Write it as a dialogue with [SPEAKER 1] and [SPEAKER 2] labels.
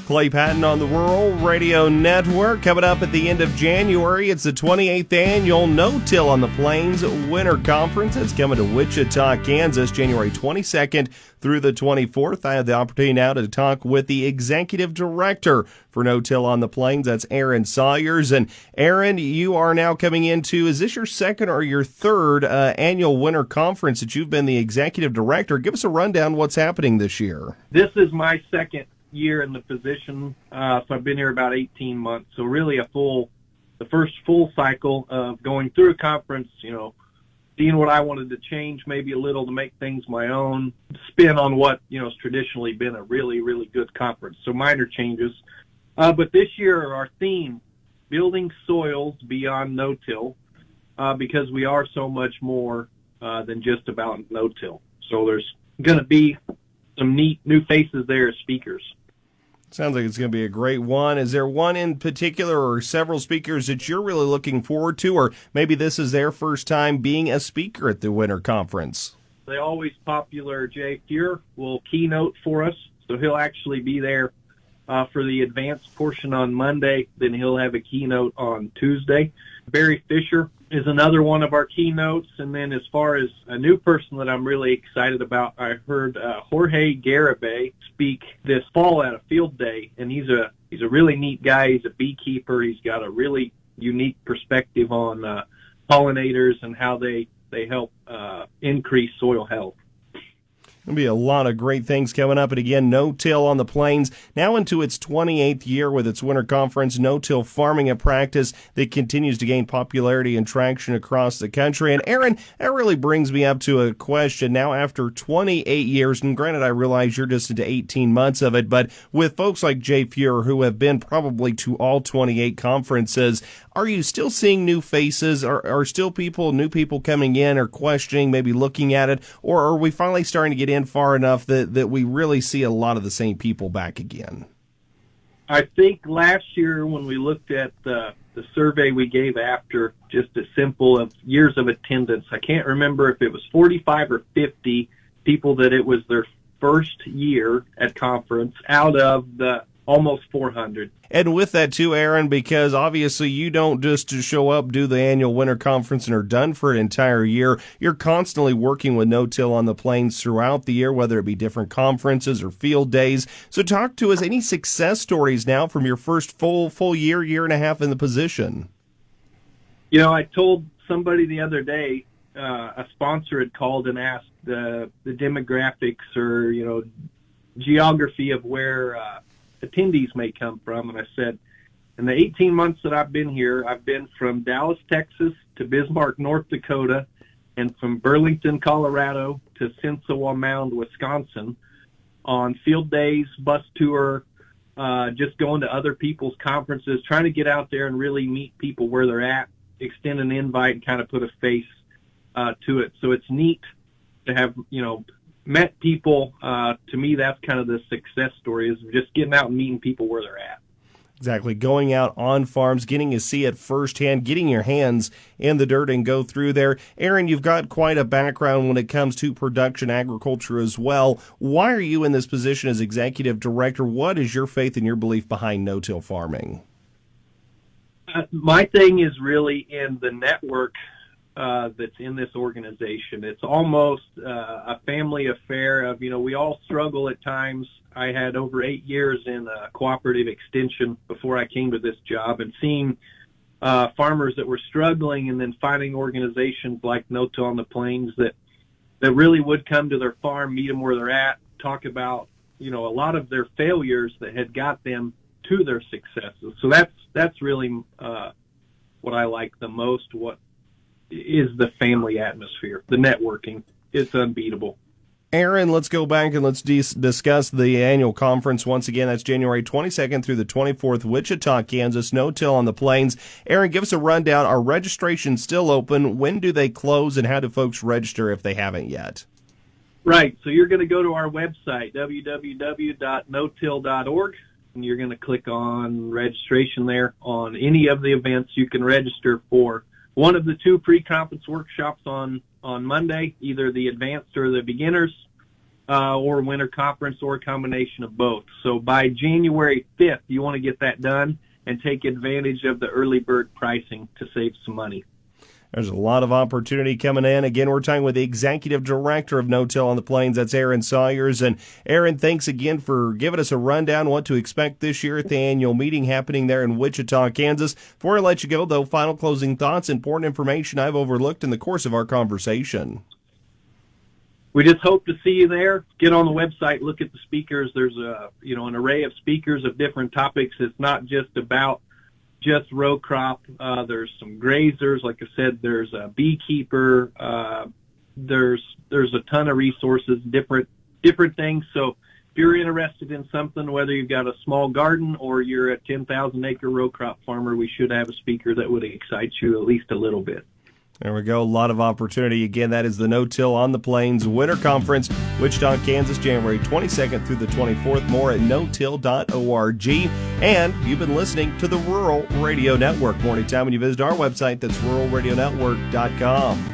[SPEAKER 1] Clay Patton on the Rural Radio Network. Coming up at the end of January, it's the 28th annual No-Till on the Plains Winter Conference. It's coming to Wichita, Kansas, January 22nd through the 24th. I have the opportunity now to talk with the executive director for No-Till on the Plains. That's Aaron Sawyers. And Aaron, you are now coming into, is this your second or your third annual winter conference that you've been the executive director? Give us a rundown what's happening this year.
[SPEAKER 2] This is my second year in the position, so I've been here about 18 months. So really the first full cycle of going through a conference, seeing what I wanted to change maybe a little to make things my own, spin on what, has traditionally been a really, really good conference. So minor changes. But this year our theme, building soils beyond no-till, because we are so much more than just about no-till. So there's going to be some neat new faces there as speakers.
[SPEAKER 1] Sounds like it's going to be a great one. Is there one in particular or several speakers that you're really looking forward to, or maybe this is their first time being a speaker at the Winter Conference?
[SPEAKER 2] The always popular Jay Fuhr will keynote for us, so he'll actually be there for the advanced portion on Monday. Then he'll have a keynote on Tuesday. Barry Fisher is another one of our keynotes. And then as far as a new person that I'm really excited about, I heard Jorge Garibay speak this fall at a field day, and he's a really neat guy. He's a beekeeper. He's got a really unique perspective on pollinators and how they help increase soil health.
[SPEAKER 1] There'll be a lot of great things coming up. And again, No-Till on the Plains, now into its 28th year with its winter conference, no-till farming, a practice that continues to gain popularity and traction across the country. And Aaron, that really brings me up to a question. Now, after 28 years, and granted, I realize you're just into 18 months of it, but with folks like Jay Fuhr, who have been probably to all 28 conferences, are you still seeing new faces? Are still new people coming in or questioning, maybe looking at it? Or are we finally starting to get in far enough that we really see a lot of the same people back again?
[SPEAKER 2] I think last year when we looked at the survey we gave after just a simple of years of attendance, I can't remember if it was 45 or 50 people that it was their first year at conference out of the almost 400.
[SPEAKER 1] And with that too, Aaron, because obviously you don't just show up, do the annual winter conference, and are done for an entire year. You're constantly working with No-Till on the Plains throughout the year, whether it be different conferences or field days. So talk to us, any success stories now from your first full year and a half in the position?
[SPEAKER 2] I told somebody the other day, a sponsor had called and asked the demographics or, geography of where attendees may come from, and I said, in the 18 months that I've been here, I've been from Dallas, Texas to Bismarck, North Dakota, and from Burlington, Colorado to Sensawa Mound, Wisconsin, on field days, bus tour, just going to other people's conferences, trying to get out there and really meet people where they're at, extend an invite, and kind of put a face to it. So it's neat to have, met people. To me, that's kind of the success story, is just getting out and meeting people where they're at.
[SPEAKER 1] Exactly. Going out on farms, getting to see it firsthand, getting your hands in the dirt and go through there. Aaron, you've got quite a background when it comes to production agriculture as well. Why are you in this position as executive director? What is your faith and your belief behind no-till farming?
[SPEAKER 2] My thing is really in the network that's in this organization. It's almost a family affair of, we all struggle at times. I had over 8 years in cooperative extension before I came to this job, and seeing farmers that were struggling and then finding organizations like No-Till on the Plains that really would come to their farm, meet them where they're at, talk about, a lot of their failures that had got them to their successes. So that's really what I like the most. What is the family atmosphere, the networking. It's unbeatable.
[SPEAKER 1] Aaron, let's go back and let's discuss the annual conference once again. That's January 22nd through the 24th, Wichita, Kansas, No-Till on the Plains. Aaron, give us a rundown. Are registrations still open? When do they close, and how do folks register if they haven't yet?
[SPEAKER 2] Right. So you're going to go to our website, www.notill.org, and you're going to click on registration there. On any of the events, you can register for one of the two pre-conference workshops on Monday, either the advanced or the beginners. or winter conference, or a combination of both. So by January 5th, you want to get that done and take advantage of the early bird pricing to save some money.
[SPEAKER 1] There's a lot of opportunity coming in. Again, we're talking with the Executive Director of No Till on the Plains. That's Aaron Sawyers. And Aaron, thanks again for giving us a rundown what to expect this year at the annual meeting happening there in Wichita, Kansas. Before I let you go, though, final closing thoughts, important information I've overlooked in the course of our conversation.
[SPEAKER 2] We just hope to see you there. Get on the website, look at the speakers. There's an array of speakers of different topics. It's not just about just row crop. There's some grazers, like I said. There's a beekeeper. There's a ton of resources, different things. So if you're interested in something, whether you've got a small garden or you're a 10,000-acre row crop farmer, we should have a speaker that would excite you at least a little bit.
[SPEAKER 1] There we go. A lot of opportunity. Again, that is the No Till on the Plains Winter Conference, Wichita, Kansas, January 22nd through the 24th. More at notill.org. And you've been listening to the Rural Radio Network. More anytime when you visit our website. That's ruralradionetwork.com.